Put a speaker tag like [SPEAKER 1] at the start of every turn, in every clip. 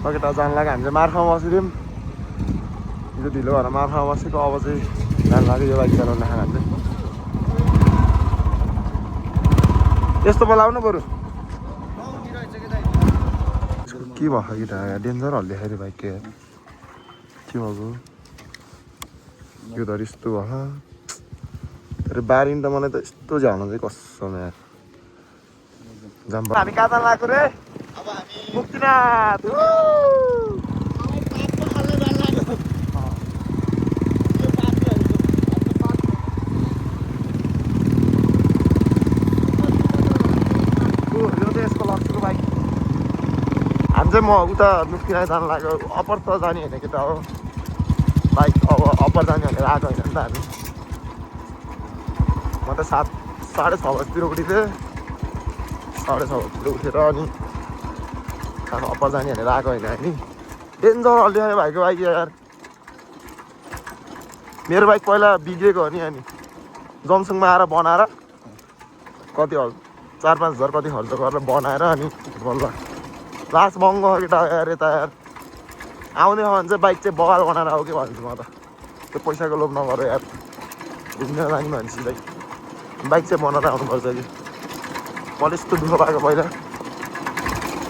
[SPEAKER 1] केटा जान लाग्यो हामी चाहिँ मार्फामा बसिदिउँ हिजो ढिलो भएर मार्फामा बसेको अब चाहिँ जान लाग्यो यो बाइक चलाउन हामी चाहिँ यस्तो बोलाउनु बरु के भयो केटा डेन्जर हल्लियो अरे बाइक के भएको यो त यस्तो भयो अरे बारिन त मलाई त यस्तो झ्याउनु चाहिँ कसम यार हामी कहाँ जान लाग्यो रे मुक्तिनाथ यसको लक्ष्यको बाइक हामी चाहिँ म उता मुक्तिनाथ जान लाग्यो अप्पर त जाने होइन केटा हो बाइक अब अप्पर जाने भनेर आएको होइन नि त हामी म त 7:30 बजीतिर उठिदिएँ 6:30 बजीतिर उठेर अनि अप्पर जाने भनेर आएको होइन नि डेन्जर हल्लियो भाइको बाइक यार मेरो बाइक पहिला बिग्रेको हो नि अनि जमसङमा आएर बनाएर कति 4-5 हजार कति खर्च गरेर बनाएर अनि बल्ल लास्ट महँगो केटा यार यता यार आउने हो भने चाहिँ बाइक चाहिँ बगाल बनाएर आऊ कि भन्छु म त त्यो पैसाको लोभ नगर यार घुम्न जाने भनेपछि बाइक चाहिँ बनाएर आउनुपर्छ कि मैले यस्तो दुःख पाएको पहिला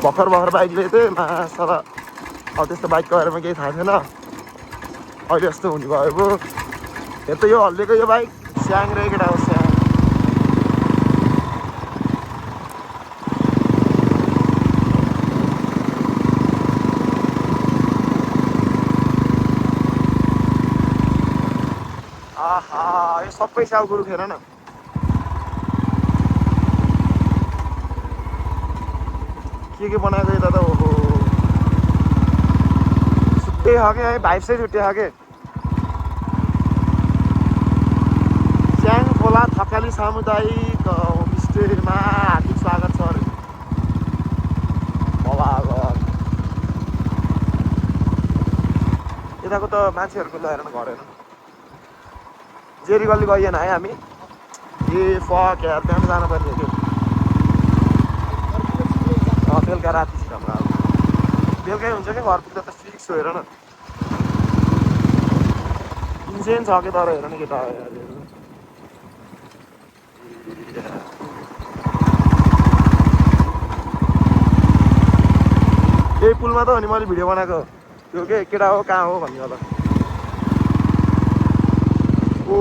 [SPEAKER 1] भर्खर बाइक लिएको थिएँ मासला अब त्यस्तो बाइकको बारेमा केही थाहा थिएन अहिले यस्तो हुने भयो पो हेर त यो हल्लिएको यो बाइक स्याङ रे केटा हो स्याङ आहा यो सबै स्याउकुरु खेर न के बनाएको यता त ओहो छुट्टै छ क्या है भाइब चाहिँ छुट्टै छ के स्याङ खोला थकाली सामुदायिक होमस्टेमा हार्दिक स्वागत छ अरे यताको त मान्छेहरूको ल्याएर घर हेर्नु जेरी गल्ली गइएन है हामी ए फक यार त्यहाँ जानुपर्ने थियो बेलुका रातितिर हाम्रो अब बेलुकै हुन्छ कि घर पुग्दा त फिक्स हो हेर न इन्सेन छ कि तर हेर न केटा यही पुलमा त हो नि मैले भिडियो बनाएको त्यो के केटा हो कहाँ हो भन्ने होला ओ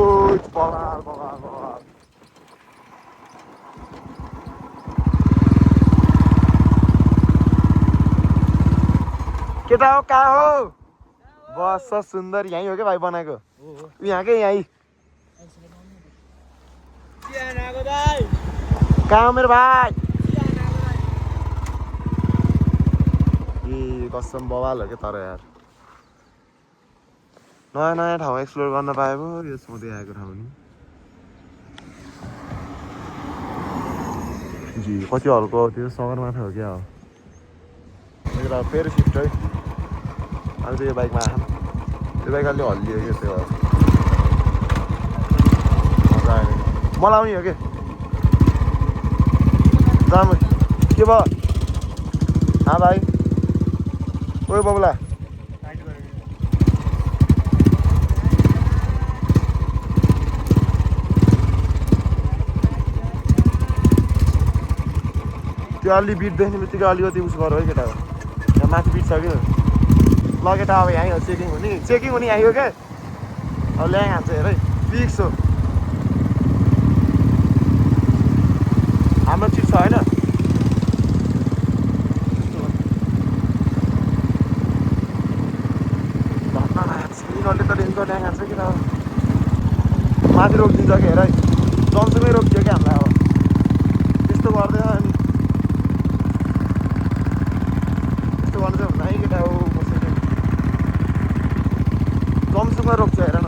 [SPEAKER 1] बगाल केटा हो कहाँ हो बस सुन्दर यहीँ हो क्या भाइ बनाएको यहाँ के यहीँ कहाँ हो मेरो भाइ ए कसम बवाल हो क्या तर यार नयाँ ठाउँ एक्सप्लोर गर्न पाए पो यो सोधै आएको ठाउँ नि जी कति हल्को त्यो सगरमाथा हो क्या हो फेरि सिफ्ट है अब त्यो बाइकमा आएँ त्यो बाइक अलि हल्लियो क्या त्यो मजा आयो मलाई आउने हो कि जाम के भयो भाइ ओ बबुला त्यो अलि बिट देख्ने बित्तिकै अलिकति उस गर है केटा हो यहाँ माथि बिट छ कि ल केटा अब यहीँ हो चेकिङ हुने यहीँ हो क्या अब ल्याङ हान्छ हेर है फिक्स हो हाम्रो चिज छ होइन यिनीहरूले त रेन्जको ल्याङ हान्छ कि त माथि रोकिदिन्छ कि हेर है जमसङमै रोकियो क्या हामीलाई अब त्यस्तो गर्दैन अनि त्यस्तो गर्नु चाहिँ हुँदैन केटा हो जमसङमा रोक्छ हेर न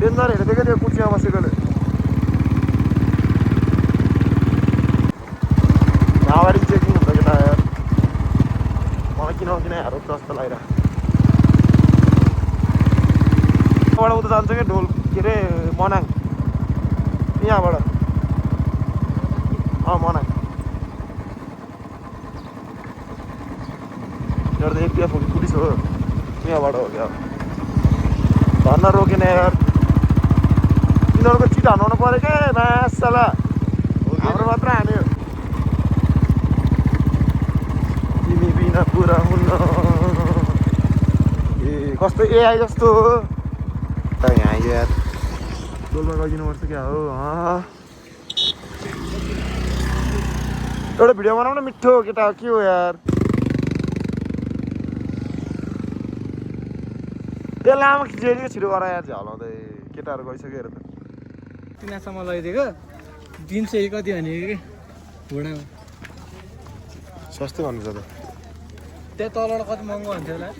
[SPEAKER 1] डेन्जर हेरेको क्या त्यो कुर्सीमा बसेकोले अगाडि चेकिङ हुन्छ केटा यार मलाई किन हेर जस्तो लागिरहेको उता जान्छ क्या ढोल के अरे मनाङ यहाँबाट मनाङ एउटा त एपिएफ हो कि पुलिस हो यहाँबाट हो क्या धन्न रोकेन यार तिनीहरूको चिट हनाउनु पऱ्यो क्या मासला हाम्रो मात्र हान्यो तिमी बिना पुरा हुन्न ए कस्तो एआई जस्तो हो त यहाँ यार डोलमा गइदिनुपर्छ क्या हो एउटा भिडियो बनाउन मिठो केटा के हो यार त्यो लामो खिचेको छिटो गर यार झलाउँदै केटाहरू गइसक्यो हेर त
[SPEAKER 2] तिनीहरूसम्म लैदिएको दिन चाहिँ कति भनेको कि घोडामा
[SPEAKER 1] सस्तो भन्नु छ त
[SPEAKER 2] त्यहाँ तलबाट कति महँगो हुन्थ्यो होला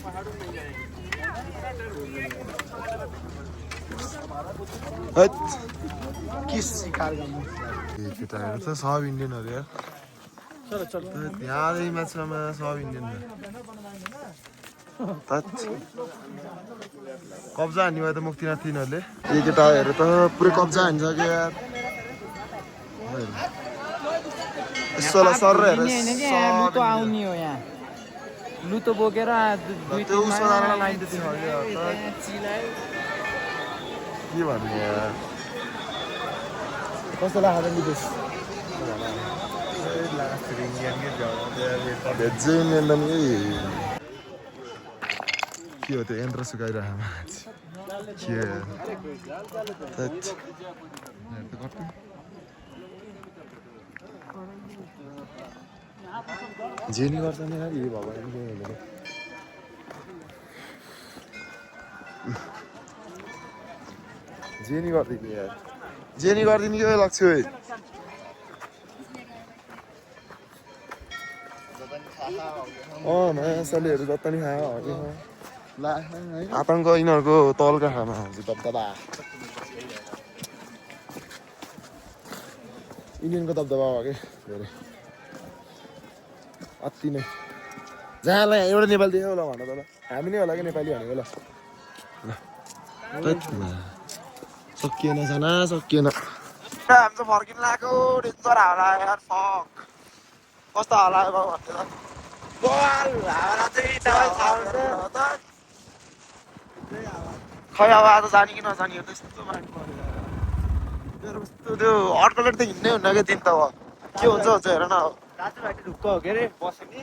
[SPEAKER 1] के सिकार गर्नु केटाहरू त सब इन्डियनहरू यार यहाँदेखि माछामा सब इन्डियन कब्जा हान्ने भयो त मुक्तिनाथ तिनीहरूले यी केटाहरू त पुरै कब्जा हानिसक्यो यार यसोलाई सर
[SPEAKER 2] लुतो आउने हो यहाँ लुतो बोकेर
[SPEAKER 1] त्यो उसमा जान लाइन्थ्यो तिमीहरूले के भन्ने यार कस्तो लाग्छ लिपेस भेजै इन्डियन के हो त्यो यन्त्र सुकाइरहेको मान्छे के जेनी गर्छ नि यार यो भगवान् के भनेको जेनी गरिदिने यार जेनी गरिदिने के लाग्छ मासलेहरू जता नि खायो आतङ्क यिनीहरूको तलका खाना हुन्छ दबदबा इन्डियनको दबदबा हो कि धेरै अति नै जहाँलाई एउटा नेपाली देख्यो होला भन त ल हामी नै होला कि नेपाली भनेको ल सकिएन जाना सकिएन हामी त फर्किनु लाग्यो डेन्जर हावा यार फक कस्तो हावा भयो भन्थ्यो त खै अब आज जाने कि नजाने त्यस्तो मार्नु पऱ्यो त्यो अर्कोलेट त हिँड्नै हुन्न क्या दिन त अब के हुन्छ हेर न
[SPEAKER 2] दाजुभाइ ढुक्क हो के अरे बस्यो नि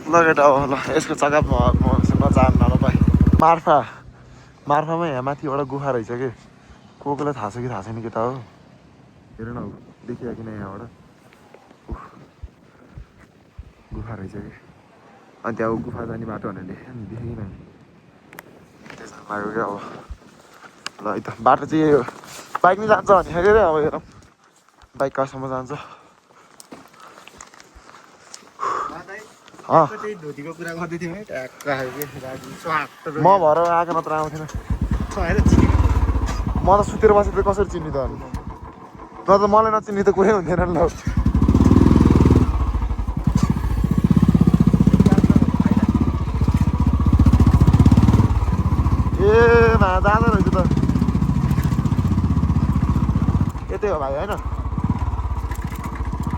[SPEAKER 1] ल केटा अब ल यसको जग्गा नजानु न भाइ मार्फामा यहाँ माथिबाट गुफा रहेछ कि कोलाई थाहा छ कि थाहा छैन केटा हो हेर न देखियो कि न यहाँबाट गुफा रहेछ कि अनि त्यहाँ गुफा जाने बाटो भनेर लेखेँ नि देखेँ नि त्यसमा लाग्यो क्या अब ल है त बाटो चाहिँ बाइक नै जान्छ भने अरे अब हेरौँ बाइक कहाँसम्म जान्छ
[SPEAKER 2] धोतीको कुरा गर्दै थियौँ है
[SPEAKER 1] म भएर आएको नत्र आउँथेन म त सुतेर बसेर कसरी चिन्ने त अनि न त मलाई नचिन्ने त कुरै हुन्थेन नि ल ए जाँदो रहेछ त यतै हो भाइ होइन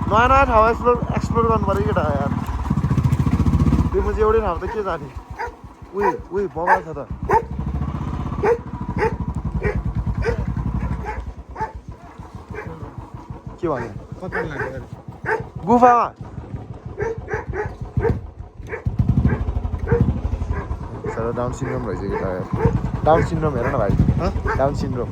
[SPEAKER 1] नयाँ नयाँ ठाउँ एक्सप्लोर गर्नु पऱ्यो केटा यार त्यो म चाहिँ एउटै ठाउँ त के जाने उही बबाल छ त के भन्यो
[SPEAKER 2] कता लाग्यो
[SPEAKER 1] गुफामा डाउन सिन्ड्रोम रहेछ केटा यार डाउन सिन्ड्रोम हेर न भाइ डाउन सिन्ड्रोम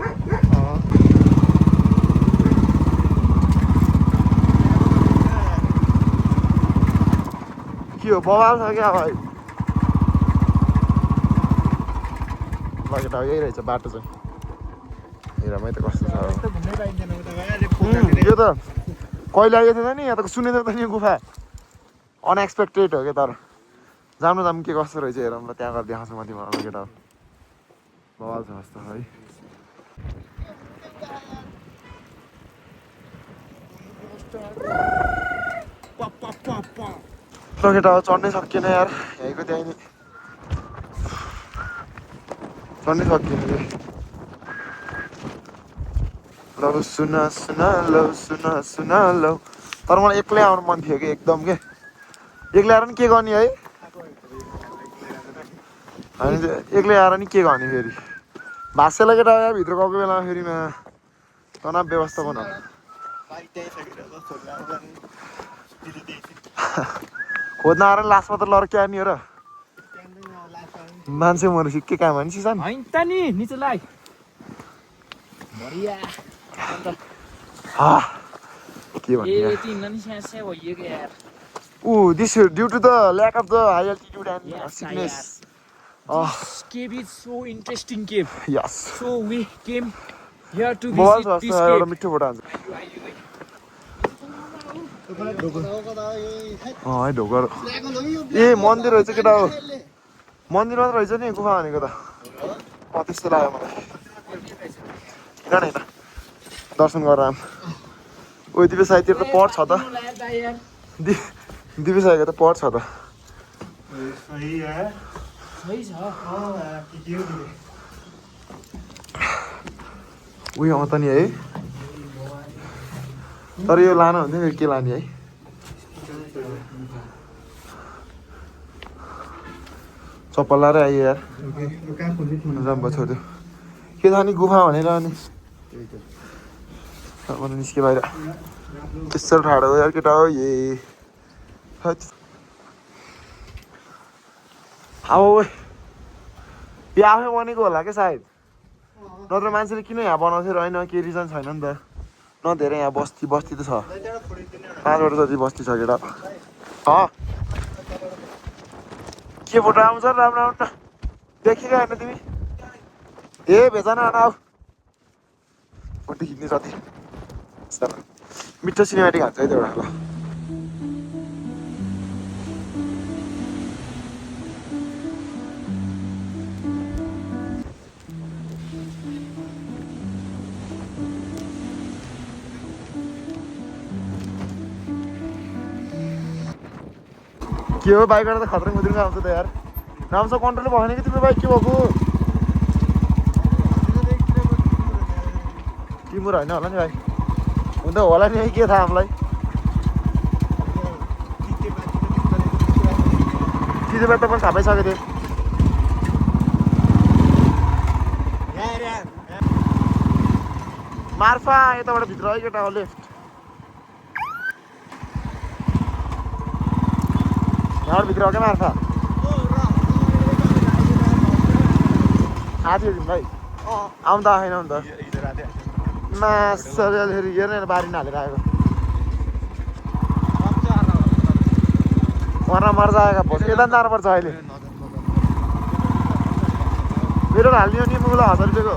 [SPEAKER 1] के हो बवाल छ क्या भाइ ल केटा यही रहेछ बाटो चाहिँ हेर मै त कस्तो छ यो त कहिले आएको थिएन नि यहाँ त सुनेको त नि गुफा अनएक्सपेक्टेड हो क्या तर जानु के कस्तो रहेछ हेरौँ ल त्यहाँ गएर देखाउँछु म तिमीहरूलाई केटा बवाल छ जस्तो है केटा चढ्नै सकिएन यार यहीँको त्यहीँ नि चढ्नै सकिएन कि लौ सुन लौ सुन लौ तर मलाई एक्लै आउनु मन थियो कि एकदम के एक्लै आएर नि के गर्ने है हामी चाहिँ एक्लै आएर नि के गर्ने फेरि भाष्यलाई केटा भित्र गएको बेलामा फेरि तनाव व्यवस्थापन हो खोज्न आएर लास्टमा त लड्क्या नि हो र मान्छे मरेपछि के काम हानि सिसान
[SPEAKER 2] होइन त नि निचो लाइ बढिया
[SPEAKER 1] के भन्ने
[SPEAKER 2] ए तिमीलाई नि स्यास्या भइएको यार
[SPEAKER 1] this due to the lack of the high altitude and sickness
[SPEAKER 2] This cave is so interesting cave.
[SPEAKER 1] yes
[SPEAKER 2] So we came here to
[SPEAKER 1] mobile
[SPEAKER 2] visit this
[SPEAKER 1] एउटा
[SPEAKER 2] cave.
[SPEAKER 1] मिठो फोटो हान्छ है ढोका ए मन्दिर रहेछ केटा हो मन्दिर मात्र रहेछ नि गुफा भनेको त त्यस्तो लाग्यो मलाई जान त दर्शन गरेर आऊँ ओ दिवे साइडतिर त पढ छ त दिवे साइडको त पढ छ त
[SPEAKER 2] सही छ
[SPEAKER 1] उयो आउँछ नि है तर यो लानु भन्थ्यो फेरि के लाने है चप्पल लाएर आयो यार राम्रो छोड्यो के थाहा नि गुफा भनेर अनि निस्के बाहिर त्यस्तो ठाडो यार केटा हो ए अब यो आफै बनेको होला क्या सायद नत्र मान्छेले किन यहाँ बनाउँथ्यो र होइन केही रिजन छैन नि त न धेरै यहाँ बस्ती त छ 5वटा जति बस्ती छ केटा के फोटो आउँछ राम्रो आउनु न देखेको होइन तिमी ए भेजा न आऊ फोटो खिच्ने जति मिठो सिनेमेटिक हान्छ है त्यो एउटा ल के हो बाइकबाट त खतरा खुद्रिङ आउँछ त यार राम्रोसँग कन्ट्रोल भएन कि तिम्रो बाइक के भएको तिम्रो होइन होला नि भाइ हुन त होला नि है के थाहा हामीलाई चिजबाट त पनि थाहा पाइसकेको थिएँ मार्फा यताबाट भित्र है केटा हो लेफ्ट यहाँबाट भित्र हो क्या मार्फा थाहा थियो तिमीलाई आउनु त आएन नि त मासले फेरि हेर्ने बारी हालेर आएको मर्न मर्जा आएका भोस यता जानुपर्छ अहिले मेरो हाल्ने हो नि मुला 1000 रुपियाँको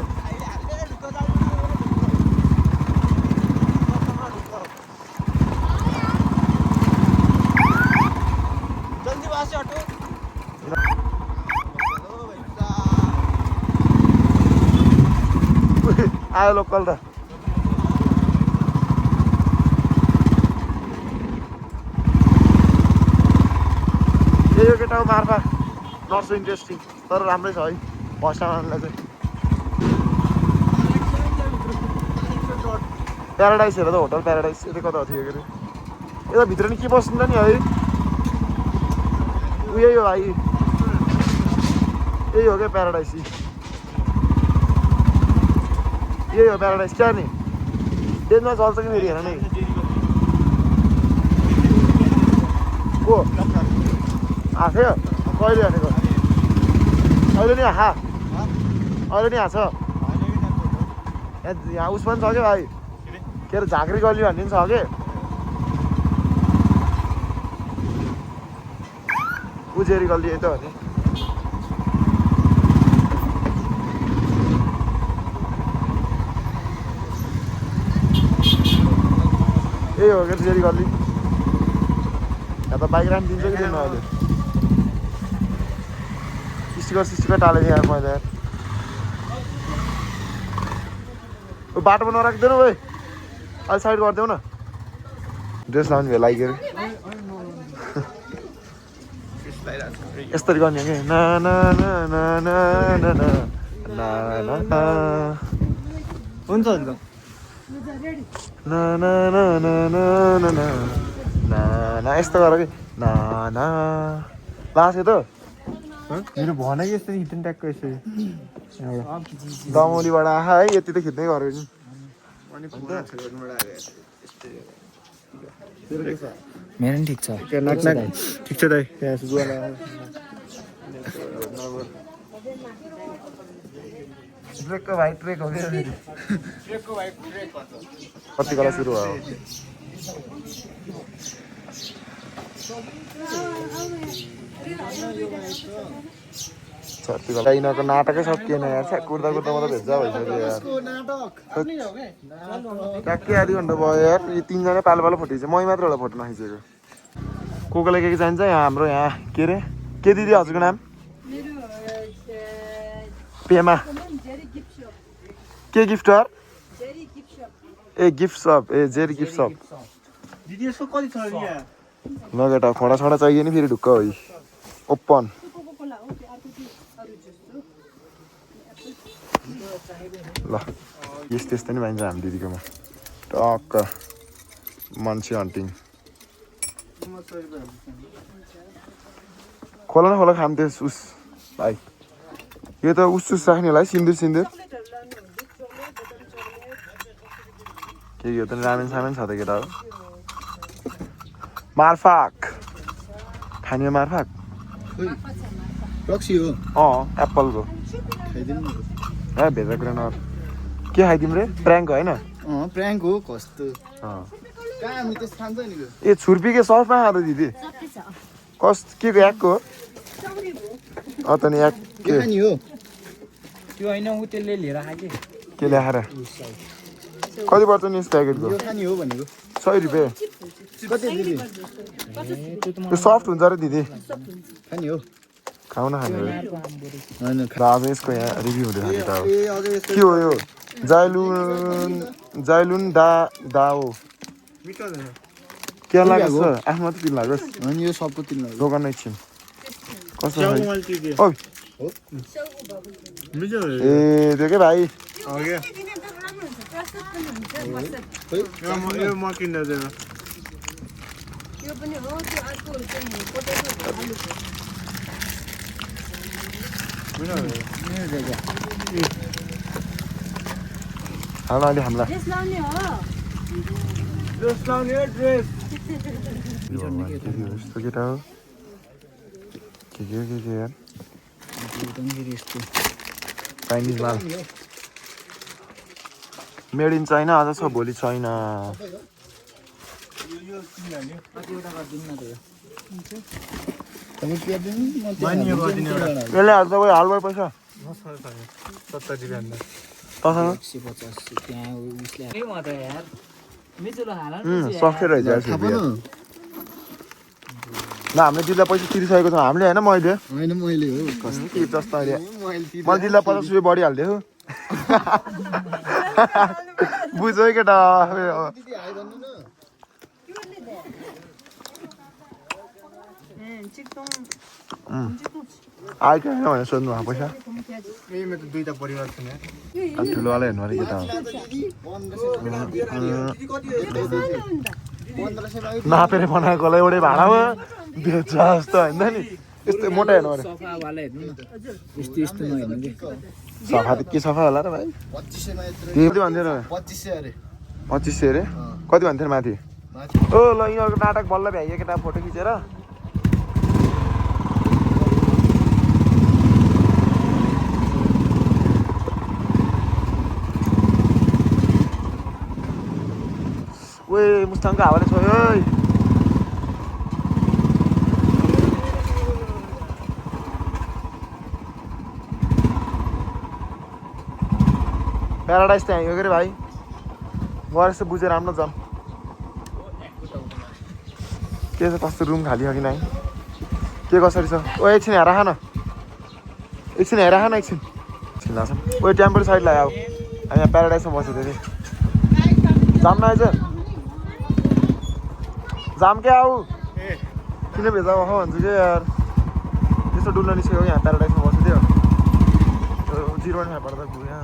[SPEAKER 1] आयो लोकल त यो केटाको मार्फा नट सो इन्ट्रेस्टिङ तर राम्रै छ है फर्स्ट टाइम आउनुलाई चाहिँ प्याराडाइस हेर त होटल प्याराडाइस यता कता थियो के अरे यता भित्र नि के बस्नु नि है उयो हो भाइ यही हो क्या प्याराडाइस यही हो प्याराडाइस क्या नि डेनमा चल्छ कि फेरि हेर नै को आएको कहिले हानेको अहिले नि आँखा अहिले नि हाँस यहाँ उस पनि छ क्या भाइ के अरे झाँक्री गल्ली भन्ने पनि छ कि उजेरी गल्ली यता भने यही हो क्या उजेरी गल्ली यहाँ त बाइक राख्नु दिन्छ कि दिनु अहिले स्टिकर टालेको यार मैले यार बाटोमा नराखिदिनु भाइ अहिले साइड गरिदेऊ न ड्रेस लाउने भए लाग्यो अरे यसरी गर्ने कि ना ना ना ना ना ना ना ना ना
[SPEAKER 2] हुन्छ हुन्छ
[SPEAKER 1] ना ना ना ना ना ना ना ना यस्तो गर कि नाना लासे त
[SPEAKER 2] मेरो भनेको यस्तो हिटन ट्यागको यसरी
[SPEAKER 1] दमौलीबाट आहा है यति त खिच्दै गऱ्यो नि
[SPEAKER 2] मेरो पनि ठिक छ
[SPEAKER 1] ठिक छ दाइ ब्रेकको भाइ ट्रेक हो क्या कति बेला सुरु भयो यिनीहरूको नाटकै सकिएन यार कुर्दा कुर्दा मात्रै भेज्जा भइसक्यो यार ट्याक्कै आधी घन्टा भयो यार यी तिनजना पालो पालो फोटो खिच्यो मै मात्र एउटा फोटो नखिचेको को कोलाई के चाहिन्छ यहाँ हाम्रो यहाँ के अरे के दिदी हजुरको नाम पेमा के गिफ्टर ए गिफ्ट सप ए जेरी गिफ्ट सप
[SPEAKER 2] दिदी यसको कति छ
[SPEAKER 1] ल केटा खडा छडा चाहियो नि फेरि ढुक्क हो ओपन ल यस्तो यस्तो नि पाइन्छ हामी दिदीकोमा टक्क मान्छे हन्टिङ खोला न खोला खाम त्यस उस भाइ यो त उस राख्ने होला है सिन्दुर सिन्दुर के यो त रामेन सामेन छ त केटा हो मार्फाक खाने मार्फाक
[SPEAKER 2] रक्सी हो
[SPEAKER 1] एप्पलको
[SPEAKER 2] खाइदिनु
[SPEAKER 1] ए भेजा कुरा न के खाइदिउँ रे प्र्याङ्क होइन
[SPEAKER 2] प्र्याङ्क हो कस्तो कहाँ हामी त्यस्तो खान्छ नि
[SPEAKER 1] ए छुर्पीको सफमा खाँदा दिदी के को याकको हो त नि याक के
[SPEAKER 2] नि हो त्यो होइन उ त्यसले लिएर खाके
[SPEAKER 1] के ल्याएर कति पर्छ नि यस प्याकेटको
[SPEAKER 2] यो खाने हो भनेको
[SPEAKER 1] 100 रुपियाँ
[SPEAKER 2] कति दिदी
[SPEAKER 1] त्यो सफ्ट हुन्छ र दिदी
[SPEAKER 2] खाने हो
[SPEAKER 1] खाउन खाने
[SPEAKER 2] होइन
[SPEAKER 1] आज यसको यहाँ रिभ्यू हुँदैछ केटा हो के हो यो जाइलुन दाओ के लाग्छ आफ्नो मात्रै तिन लागोस्
[SPEAKER 2] अनि यो सबको तिन लाग्यो
[SPEAKER 1] दोकान एकछिन कस्तो ए त्यो के भाइ अलि हामीलाई यस्तो केटा हो के यार Chinese mall made in China आज छ भोलि चाइना यसले हाल्छ कोही हालबाट पैसा सफ्टवेयर रहेछ ल हामीले दिदीलाई पैसा तिरिसकेको छ हामीले होइन मैले
[SPEAKER 2] हो
[SPEAKER 1] कस्तो जस्तो अहिले मैले दिदीलाई 50 रुपियाँ बढी हालिदिएको बुझ्यो है केटा आयो कि होइन भनेर सोध्नु भएको पैसा
[SPEAKER 2] दुईटा परिवार छ
[SPEAKER 1] ठुलोवाला हेर्नु अरे केटा नापेर बनाएकोलाई एउटै भाँडामा बेच्छ जस्तो होइन नि यस्तो मोटा हेर्नु अरे सफा त के सफा होला र भाइ कति भन्थ्यो र 2500 अरे कति भन्थ्यो माथि ओ ल यिनीहरूको नाटक बल्ल भ्याइयो केटा फोटो खिचेर ओए मुस्ताङको हावाले छोयो ओइ प्याराडाइज त्यहाँ आइयो के अरे भाइ गएर यस्तो बुझेर राम्रो जाऊँ के छ कस्तो रुम खाली हो कि नै के कसरी छ ओ एकछिन हेर न एकछिन हेर न एकछिन लाग्छ ओ टेम्पल साइड लाग्यो अब हामी यहाँ प्याराडाइजमा बसेको थिएँ जाम न आइज जाम क्या आऊ किन भेजा हो भन्छु क्या यार त्यस्तो डुल्न निस्केको यहाँ प्याराडाइजमा बसेको थियो 0.5 पर्दा गयो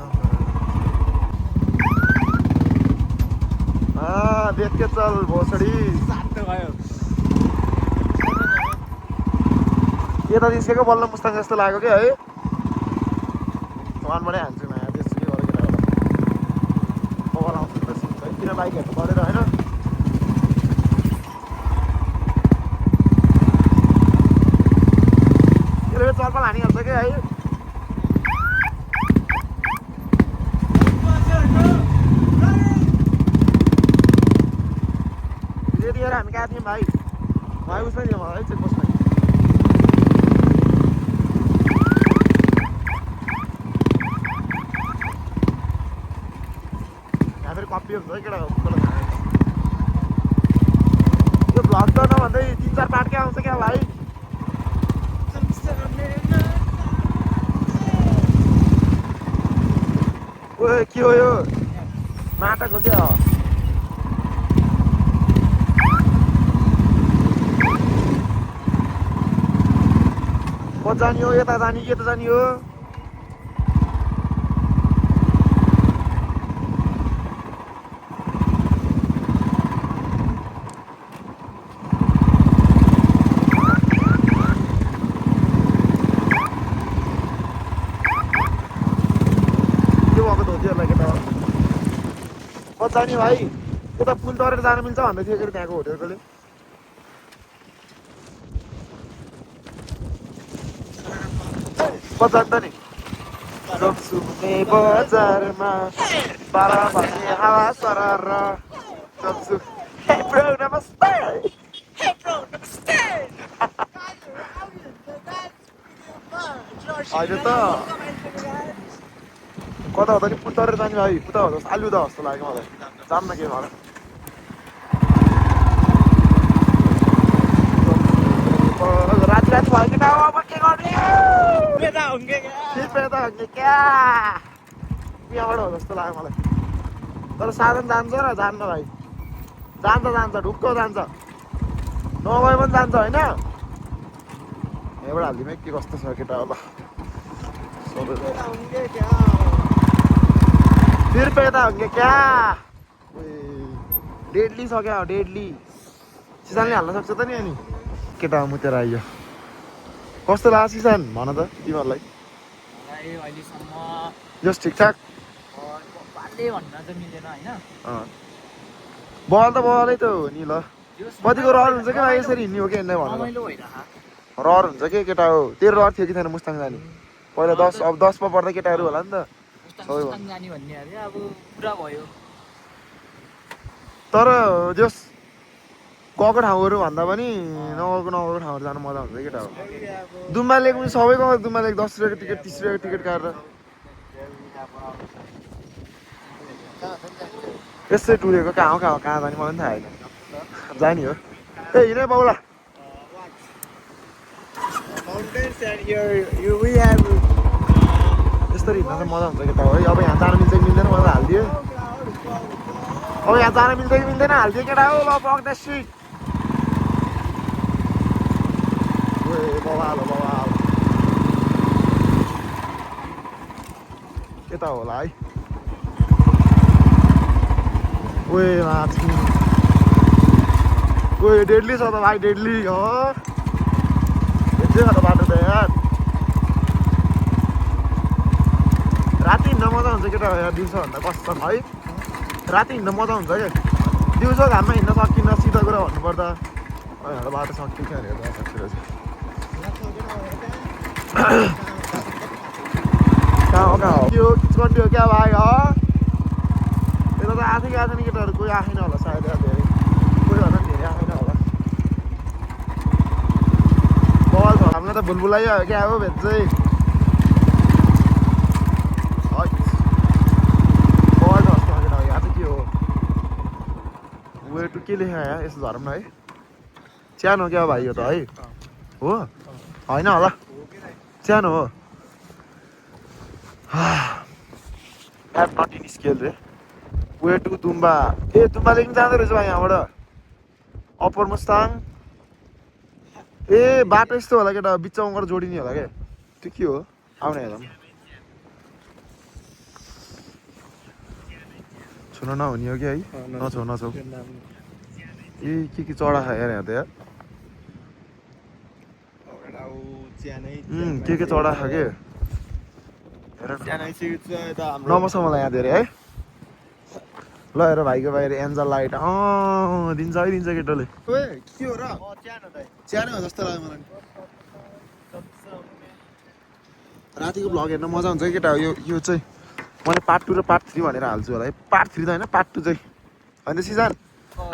[SPEAKER 1] देख के चल भोसडी यता निस्केको बल्ल मुस्ताङ जस्तो लाग्यो क्या है वानबाटै हान्छु नयाँ त्यसो के गरेर केटा मोबाइल आउँछ नि त सिक्छ है किन बाइक हेर्नु परेर होइन त्यसले चर्पल हानिहाल्छ क्या है त्यतिखेर हामी कहाँ थियौँ भाइ उसमै थियौँ होला है चेकपोस्टमा यहाँ फेरि कपी हुन्छ है केटा यो भ्लग त नभन्दै 3-4 पार्टकै आउँछ क्या भाइ ओ के हो यो नाटक हो क्या कता जाने हो यता जाने कि यता जाने हो जाने भाइ उता पुल तरेर जान मिल्छ भन्दै थियो के त्यहाँको होटेलकोले बजार त नि सुने बजारमा 12 बजे हावा सरर चल्छु हे ब्रो नमस्ते अहिले त कता हो त नि पुल तरेर जाने भाइ उता हो आलु दा जस्तो लाग्यो मलाई जान्न के भएर राति राति भयो केटा अब के गर्ने पेदा हुँगे क्या यहाँबाट हो जस्तो लाग्यो मलाई तर साधन जान्छ र जान्न भाइ जान्छ ढुक्क जान्छ नभए पनि जान्छ होइन यहाँबाट हालिदिउँ के कस्तो छ केटा होला फिर पैदा होंगे क्या डेडली छ क्या डेडली सिसानले हाल्न सक्छ त नि अनि केटा मुतेर आइयो कस्तो लाग्यो सिसान भन त तिमीहरूलाई जस ठिकठाक बल त बलै त हो नि ल कतिको रहर हुन्छ क्या यसरी हिँड्ने हो कि हिँड्ने भन रहर हुन्छ कि केटा हो तेरो रहर थियो कि थिएन मुस्ताङ जाने पहिला 10 अब 10 मा पढ्दा केटाहरू होला नि त तर जस गएको ठाउँहरू भन्दा पनि नगएको ठाउँहरू जानु मजा हुन्छ केटा हो दुम्बा लेक पनि सबैको दुम्बा लेक 10 रुपियाँको टिकट 30 रुपियाँको टिकट काटेर यसै टुरेको कहाँ जाने मलाई पनि थाहा छैन जाने हो ए हिँडे बाउला यसरी हिँड्दा चाहिँ मजा हुन्छ केटा हो है अब यहाँ जान मिल्छ कि मिल्दैन मलाई हालिदियो अब यहाँ जान मिल्छ कि मिल्दैन हालिदियो केटा हो ल पक्दा सिट बवाल के त होला है ओए माथि ओए डेडली छ त भाइ डेडली हो यति छ त बाटो त यार राति हिँड्न मजा हुन्छ केटा यार दिउँसो भन्दा कस्तो है राति हिँड्न मजा हुन्छ क्या दिउँसो घाममा हिँड्न सकिन्न सिधा कुरा भन्नुपर्दा बाटो सकिन्छ भनेर सकिरहेछ कहाँ हो के हो किचकन्डी हो क्या भाइ हो यता त आएकै आएको नि केटाहरू कोही आएन होला सायद धेरै कोही भन्दा धेरै आएन होला बल छ हामीलाई त भुलभुलाइ हो क्या हो भेट चाहिँ वेट के लेखा है यसो धरौँ न है सानो हो क्या भाइ यो त है हो होइन होला सानो हो नट इन स्केल रे वे टु दुम्बा ए दुम्बादेखि जाँदो रहेछ भाइ यहाँबाट अप्पर मुस्ताङ ए बाटो यस्तो होला केटा बिचमा गएर जोडिने होला क्या त्यो के हो आउने हेरौँ छुन नहुने हो कि है नछौ ए के चढा खायो यार यहाँ त यार के चढा छ के नमस्कार मलाई यहाँ धेरै है ल हेर भाइको बाहिर एन्जल लाइट दिन्छ है दिन्छ केटोले के हो र च्यानै हो जस्तो लाग्यो मलाई रातिको भ्लग हेर्न मजा हुन्छ केटा यो चाहिँ मैले पार्ट 2 र पार्ट 3 भनेर हाल्छु होला है पार्ट 3 त होइन पार्ट 2 चाहिँ होइन सिजन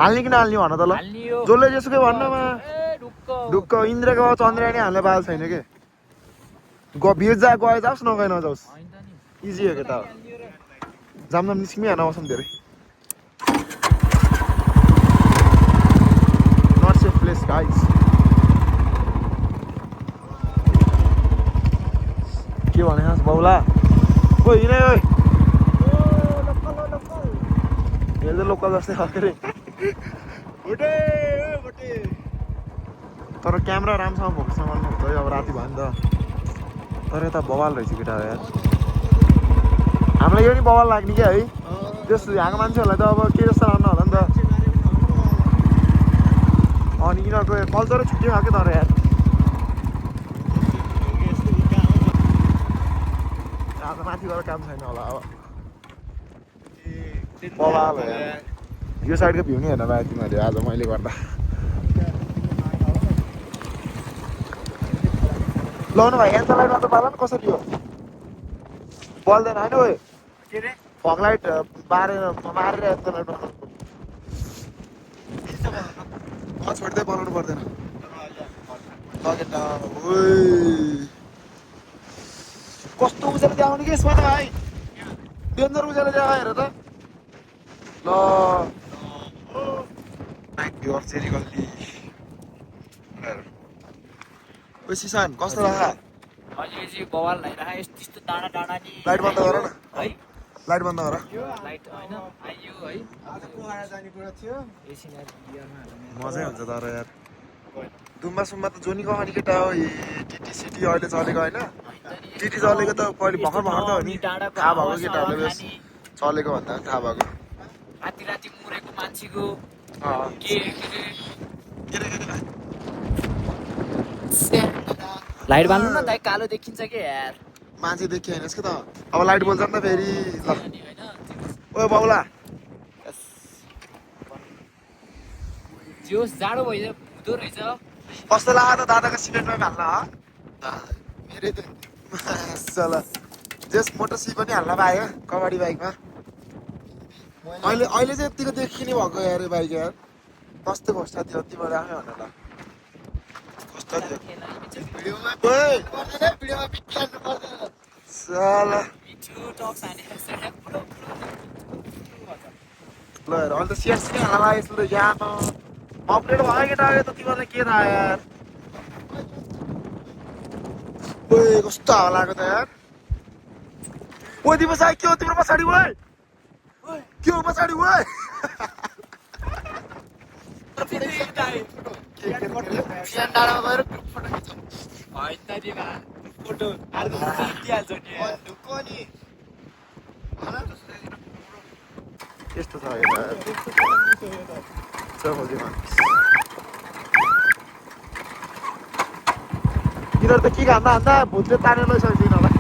[SPEAKER 1] हाल्ने कि नहाल्ने भन त ल जसले जेसुकै भन्नमा ढुक्क इन्द्रको चन्द्रयानी हाल्ने बाल छैन के भिड गए जाओस् नगए नजाओस् इजी हो केटा जाम निस्किमै हान आउँछ धेरै नट सेफ प्लेस गाइज के भने बाउला ओ हिँड है यो लोकल जस्तै खाएको रे तर क्यामेरा राम्रोसँग फोकसमा गर्नुहुन्छ है अब राति भयो नि त तर यता बवाल रहेछ केटा यार हामीलाई यो नि बवाल लाग्ने क्या है त्यस्तो यहाँको मान्छेहरूलाई त अब के जस्तो लाग्नु होला नि त अनि यिनीहरूको कल्चरै छुट्टै खाएको तर यार आज माथि गएर काम छैन होला अब बवाल हो यार यो साइडको भ्यू नि हेर्न पाएँ तिमीहरूले आज मैले गर्दा लाउनु भाइ एन्सर लाइट मात्र पाला नि कसरी हो बल्दैन होइन ओ के रे फग लाइट मारेर एन्सर लाइट छोड्दै बनाउनु पर्दैन कस्तो उजेर देखाउने कि यसमा त भाइ डेन्जर उजेर देखायो हेर त ल फेरि गल्ली ओ सिसान कस्तो लाग्यो
[SPEAKER 3] अहिले चाहिँ बवाल भइरहेको यस्तो डाँडा डाँडा नि
[SPEAKER 1] लाइट बन्द गर न
[SPEAKER 3] है
[SPEAKER 1] लाइट बन्द गर
[SPEAKER 3] लाइट होइन आइयो है
[SPEAKER 2] आज कुहारा जाने कुरा थियो
[SPEAKER 3] एकछिन
[SPEAKER 1] मजै हुन्छ तर यार दुम्बा सुम्बा त जोनी कहानी केटा हो टिटी सिटी अहिले चलेको होइन टिटी चलेको त पहिले भर्खर त हो नि थाहा भएको केटाहरूले बेस चलेको भन्दा थाहा भएको
[SPEAKER 3] राति राति मरेको मान्छेको लाइट बाल्नु न दाइ कालो देखिन्छ के यार
[SPEAKER 1] मान्छे देखियो होइन यसको त अब लाइट बोल्छ नि त फेरि ल ओ बाउला
[SPEAKER 3] जोस जाडो भइदियो हुँदो रहेछ
[SPEAKER 1] कस्तो लाग्यो त दादाको सिमेन्टमा हाल्न मेरै त चल जस मोटर सी पनि हाल्न पायो कबड्डी बाइकमा अहिले अहिले चाहिँ यतिको देखिने भएको यार बाइक यार कस्तो कस्तो थियो तिमीले आफै भन ल कस्तो थियो भिडियोमा ल हेर अहिले त सिआरसी नै हाल्न लागेको त यहाँ अपडेट भयो केटा त तिमीहरूलाई के थाहा यार ओए कस्तो हावा लाग्यो त यार ओ तिम्रो साइड के हो तिम्रो पछाडि ओए के हो पछाडि ओए डाँडामा गएर फोटो खिच्छ
[SPEAKER 3] फोटो दिइहाल्छ नि
[SPEAKER 1] यस्तो छ यिनीहरू त के खाँदा खाँदा भुतले तानेर लैसकेको यिनीहरूलाई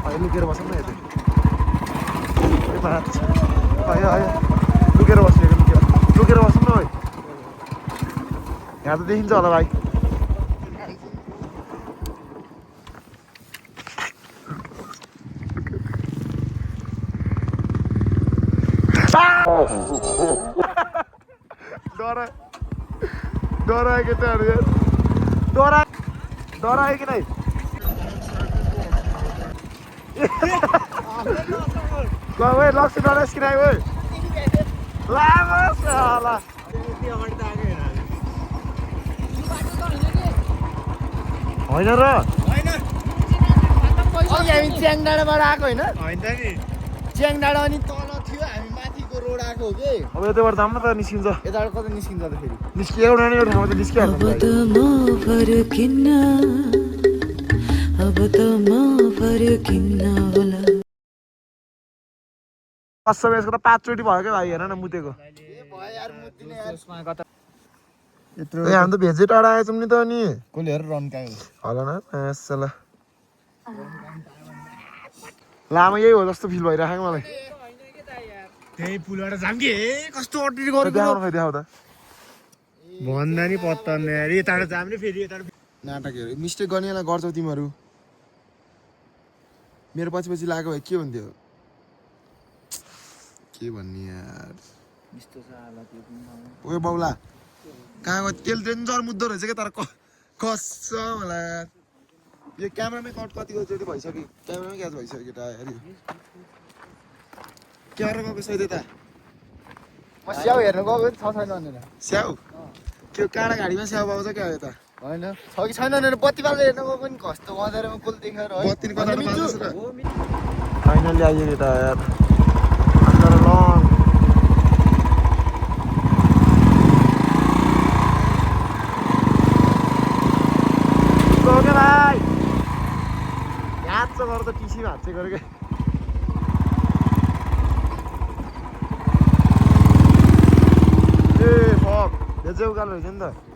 [SPEAKER 1] अहिले लुकेर बस्छ न यतै लुकेर बसिएको लुकेर बस्नु न यहाँ त देखिन्छ होला भाइ डरायो केटाहरू डरायो कि नै लक्ष्मी डराइस कि नै ओए लामो होला होइन र
[SPEAKER 2] हामी च्याङ डाँडाबाट आएको होइन
[SPEAKER 1] होइन नि
[SPEAKER 2] च्याङ डाँडा अनि तल थियो हामी माथिको रोड आएको हो कि
[SPEAKER 1] अब यताबाट जाऊँ न त निस्किन्छ
[SPEAKER 2] यताबाट कता निस्किन्छ त फेरि
[SPEAKER 1] निस्कियो एउटा ठाउँमा त निस्किहाल्छ यसको त 5 चोटि भयो क्या भाइ हेर न मुतेको
[SPEAKER 2] यत्रो
[SPEAKER 1] ए हामी त भेजै टाढा आएछौँ नि त अनि
[SPEAKER 2] कसले हेर रन कायो
[SPEAKER 1] होला न मासला लामो यही हो जस्तो फिल भइरहेको मलाई
[SPEAKER 2] त्यही पुलबाट जाम कि कस्तो अट्री गरेको
[SPEAKER 1] देखाउनु खै देखाउ त
[SPEAKER 2] भन्दा नि पत्ता नयाँ यताबाट जाम नि फेरि यताबाट
[SPEAKER 1] नाटकहरू मिस्टेक गर्नेलाई गर्छौ तिमीहरू मेरो पछि पछि लागेको भए के हुन्थ्यो के भन्ने यार
[SPEAKER 3] यस्तो छ हालत यो पनि ठाउँमा।
[SPEAKER 1] ओए बाउला कहाँको तेल डेन्जर मुद्दो रहेछ क्या तर कसम होला यार यो क्यामेरामै कट कतिको चोटि भइसक्यो क्यामेरामै क्याच भइसक्यो केटा यार यो क्यामेरा गएको छैन त
[SPEAKER 2] म स्याउ हेर्नु गएको छ छैन भनेर
[SPEAKER 1] स्याउ के काँडा घाडीमा स्याउ पाउँछ क्या यता
[SPEAKER 2] होइन छ कि छैन भनेर बत्ती बाल्दै हेर्नु गएको नि कस्तो मजाले पुल देखेर है
[SPEAKER 1] बत्ती कताबाट
[SPEAKER 2] अनि मिन्चु,
[SPEAKER 1] बाल्दैछ र फाइनली आइयो केटा यार आफ्टर लङ ओके भाइ याद छ गरेर त टिसी भाँच्चे गऱ्यो क्या ए फक भेजै उकालो रहेछ नि त